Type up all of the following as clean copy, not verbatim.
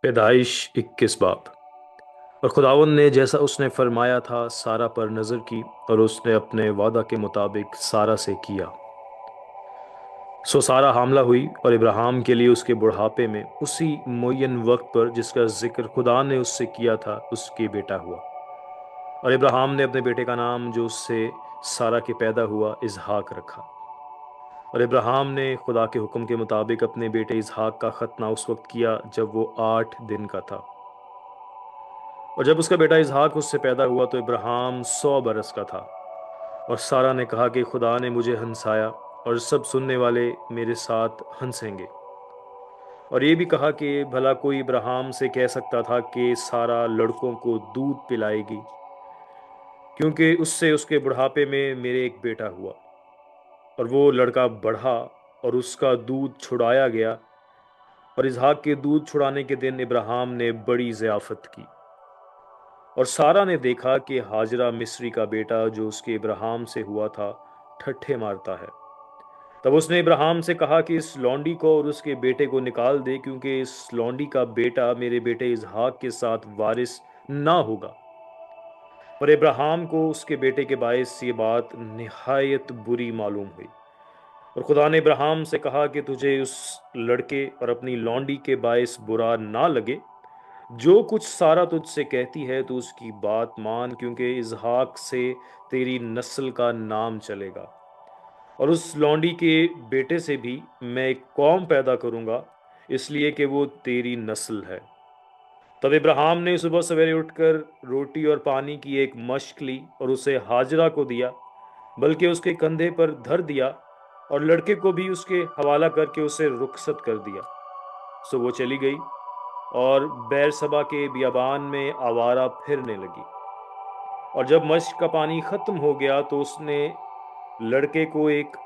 पैदाइश 21 बाब। और खुदावंद ने जैसा उसने फरमाया था सारा पर नज़र की, और उसने अपने वादा के मुताबिक सारा से किया। सो सारा हामला हुई, और इब्राहिम के लिए उसके बुढ़ापे में उसी मुय्यन वक्त पर जिसका जिक्र खुदा ने उससे किया था उसके बेटा हुआ। और इब्राहिम ने अपने बेटे का नाम जो उससे सारा के पैदा हुआ इसहाक रखा। और इब्राहिम ने खुदा के हुक्म के मुताबिक अपने बेटे इसहाक का खतना उस वक्त किया जब वो 8 दिन का था। और जब उसका बेटा इसहाक उससे पैदा हुआ तो इब्राहिम 100 बरस का था। और सारा ने कहा कि खुदा ने मुझे हंसाया, और सब सुनने वाले मेरे साथ हंसेंगे। और ये भी कहा कि भला कोई इब्राहिम से कह सकता था कि सारा लड़कों को दूध पिलाएगी, क्योंकि उससे उसके बुढ़ापे में मेरे एक बेटा हुआ। और वो लड़का बढ़ा, और उसका दूध छुड़ाया गया। और इसहाक के दूध छुड़ाने के दिन इब्राहिम ने बड़ी ज़ियाफत की। और सारा ने देखा कि हाजरा मिस्री का बेटा जो उसके इब्राहिम से हुआ था ठट्ठे मारता है। तब उसने इब्राहिम से कहा कि इस लौंडी को और उसके बेटे को निकाल दे, क्योंकि इस लौंडी का बेटा मेरे बेटे इसहाक के साथ वारिस ना होगा। पर इब्राहिम को उसके बेटे के बायस ये बात निहायत बुरी मालूम हुई। और खुदा ने इब्राहिम से कहा कि तुझे उस लड़के और अपनी लौंडी के बायस बुरा ना लगे। जो कुछ सारा तुझसे कहती है तो उसकी बात मान, क्योंकि इसहाक से तेरी नस्ल का नाम चलेगा। और उस लौंडी के बेटे से भी मैं एक कौम पैदा करूंगा, इसलिए कि वो तेरी नस्ल है। तब इब्राहिम ने सुबह सवेरे उठकर रोटी और पानी की एक मश्क ली और उसे हाजरा को दिया, बल्कि उसके कंधे पर धर दिया, और लड़के को भी उसके हवाला करके उसे रुखसत कर दिया। सो वो चली गई और बैरसबा के बियाबान में आवारा फिरने लगी। और जब मश्क का पानी खत्म हो गया तो उसने लड़के को एक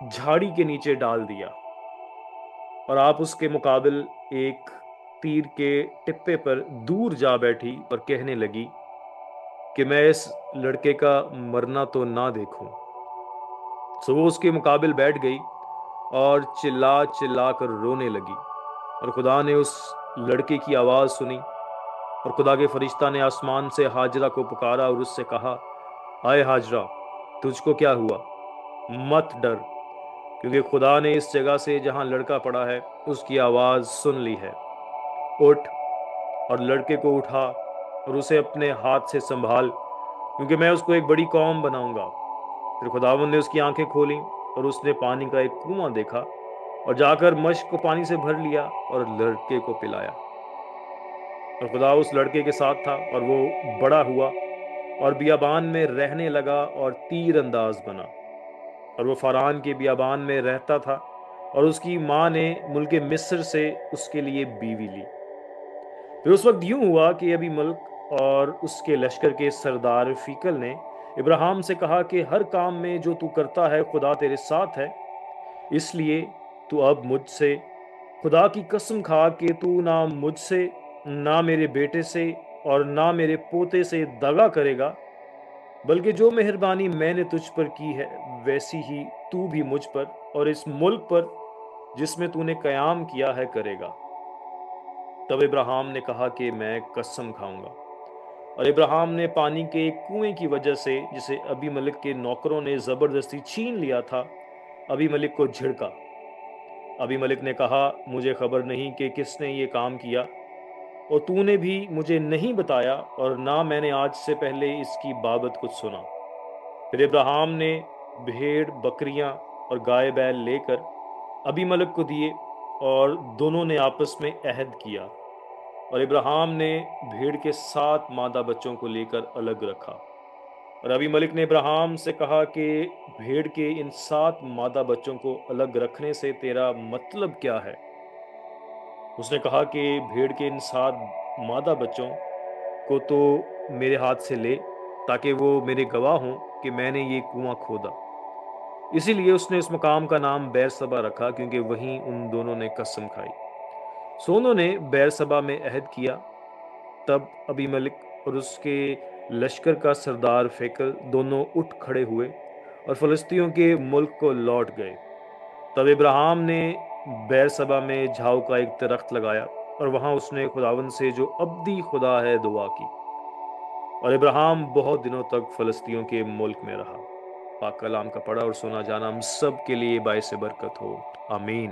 झाड़ी के नीचे डाल दिया, और आप उसके मुकाबिल एक तीर के टिप्पे पर दूर जा बैठी और कहने लगी कि मैं इस लड़के का मरना तो ना देखूं। सो वो उसके मुकाबिल बैठ गई और चिल्ला चिल्ला कर रोने लगी। और खुदा ने उस लड़के की आवाज़ सुनी, और खुदा के फरिश्ता ने आसमान से हाजरा को पुकारा और उससे कहा, आए हाजरा, तुझको क्या हुआ? मत डर, क्योंकि खुदा ने इस जगह से जहां लड़का पड़ा है उसकी आवाज़ सुन ली है। उठ और लड़के को उठा और उसे अपने हाथ से संभाल, क्योंकि मैं उसको एक बड़ी कौम बनाऊंगा। फिर खुदावंद ने उसकी आंखें खोलीं, और उसने पानी का एक कुआं देखा, और जाकर मश्क को पानी से भर लिया और लड़के को पिलाया। और खुदा उस लड़के के साथ था, और वो बड़ा हुआ और बियाबान में रहने लगा और तीर अंदाज बना। और वो फरान के बियाबान में रहता था, और उसकी माँ ने मुल्क मिस्र से उसके लिए बीवी ली। फिर उस वक्त यूं हुआ कि अभी मल्क और उसके लश्कर के सरदार फीकल ने इब्राहिम से कहा कि हर काम में जो तू करता है खुदा तेरे साथ है, इसलिए तू अब मुझसे खुदा की कसम खा कि तू ना मुझसे, ना मेरे बेटे से, और ना मेरे पोते से दगा करेगा, बल्कि जो मेहरबानी मैंने तुझ पर की है वैसी ही तू भी मुझ पर और इस मुल्क पर जिसमें तूने कयाम किया है करेगा। तब इब्राहिम ने कहा कि मैं कसम खाऊंगा। और इब्राहिम ने पानी के एक कुएं की वजह से, जिसे अबी मलिक के नौकरों ने जबरदस्ती छीन लिया था, अबी मलिक को झिड़का। अबी मलिक ने कहा, मुझे खबर नहीं कि किसने ये काम किया, और तूने भी मुझे नहीं बताया, और ना मैंने आज से पहले इसकी बाबत कुछ सुना। फिर इब्राहिम ने भेड़ बकरियां और गाय बैल लेकर अबीमलेक को दिए, और दोनों ने आपस में अहद किया। और इब्राहिम ने भेड़ के 7 मादा बच्चों को लेकर अलग रखा। और अबीमलेक ने इब्राहिम से कहा कि भेड़ के इन 7 मादा बच्चों को अलग रखने से तेरा मतलब क्या है? उसने कहा कि भेड़ के इन 7 मादा बच्चों को तो मेरे हाथ से ले, ताकि वो मेरे गवाह हों कि मैंने ये कुआं खोदा। इसीलिए उसने उस मकाम का नाम बैरसबा रखा, क्योंकि वहीं उन दोनों ने कसम खाई। सो उन्होंने बैरसबा में अहद किया। तब अबीमेलेक और उसके लश्कर का सरदार फेकल दोनों उठ खड़े हुए और फलस्तियों के मुल्क को लौट गए। तब इब्राहिम ने बैरसबा में झाऊ का एक दरख्त लगाया, اور وہاں اس نے خداوند سے جو ابدی خدا ہے دعا کی، اور ابراہیم بہت دنوں تک فلسطینیوں کے ملک میں رہا۔ پاک کلام کا پڑھا اور سنا جانا ہم سب کے لیے باعث برکت ہو، آمین۔